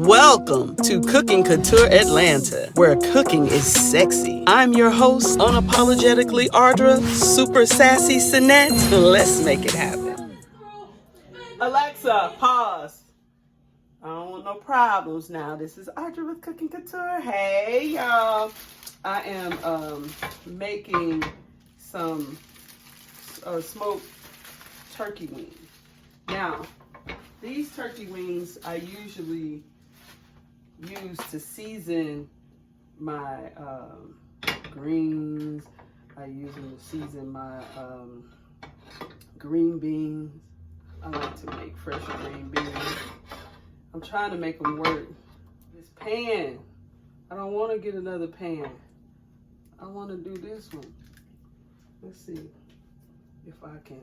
Welcome to Cooking Couture Atlanta, where cooking is sexy. I'm your host, unapologetically Ardra, super sassy Sinette. Let's make it happen. Alexa, pause. I don't want no problems now. This is Ardra with Cooking Couture. Hey, y'all. I am making some smoked turkey wings. Now, these turkey wings I usually use to season my greens. I use them to season my green beans. I like to make fresh green beans. I'm trying to make them work. This pan, I don't want to get another pan. I want to do this one. Let's see if I can.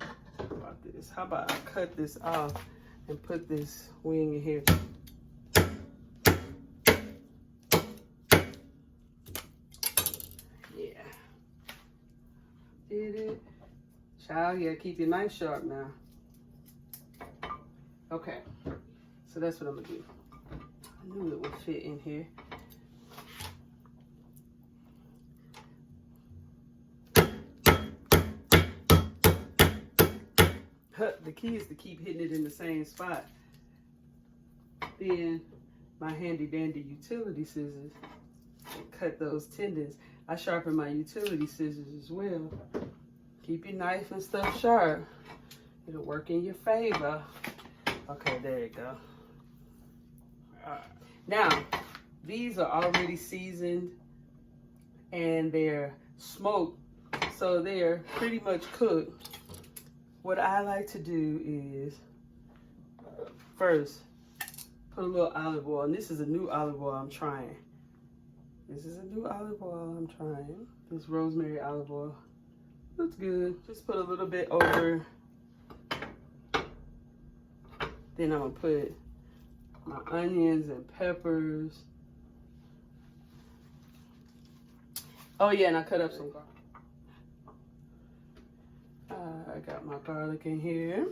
How about this? How about I cut this off and put this wing in here? Yeah. Did it? Child, you gotta keep your knife sharp now. Okay. So that's what I'm gonna do. I knew it would fit in here. The key is to keep hitting it in the same spot. Then my handy dandy utility scissors cut those tendons. I sharpen my utility scissors as well. Keep your knife and stuff sharp. It'll work in your favor. Okay, there you go. Now, these are already seasoned and they're smoked, so they're pretty much cooked. What I like to do is first put a little olive oil, and this is a new olive oil I'm trying. This is a new olive oil I'm trying. This rosemary olive oil. Looks good. Just put a little bit over. Then I'm gonna put my onions and peppers. Oh yeah, and I cut up some garlic. I got my garlic in here.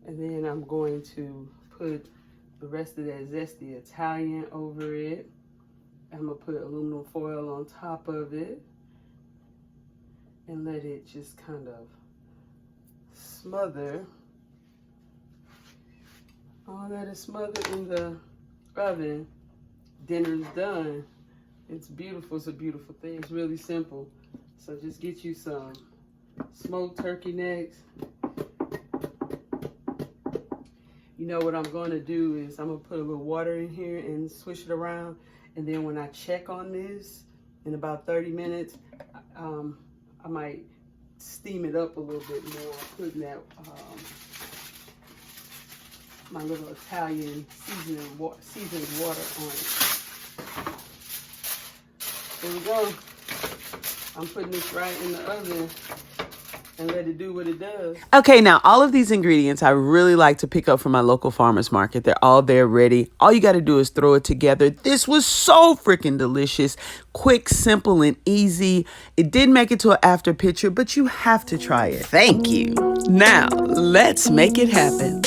And then I'm going to put the rest of that zesty Italian over it. I'm gonna put aluminum foil on top of it and let it just kind of smother. I'll let it smother in the oven. Dinner's done. It's beautiful. It's a beautiful thing. It's really simple. So just get you some smoked turkey necks. You know what I'm going to do is I'm going to put a little water in here and swish it around. And then when I check on this in about 30 minutes, I might steam it up a little bit more, putting that my little Italian seasoned water on it. There we go. I'm putting this right in the oven and let it do what it does. Okay, now all of these ingredients I really like to pick up from my local farmer's market. They're all there ready. All you got to do is throw it together. This was so freaking delicious. Quick, simple, and easy. It did make it to an after picture, but you have to try it. Thank you. Now, let's make it happen.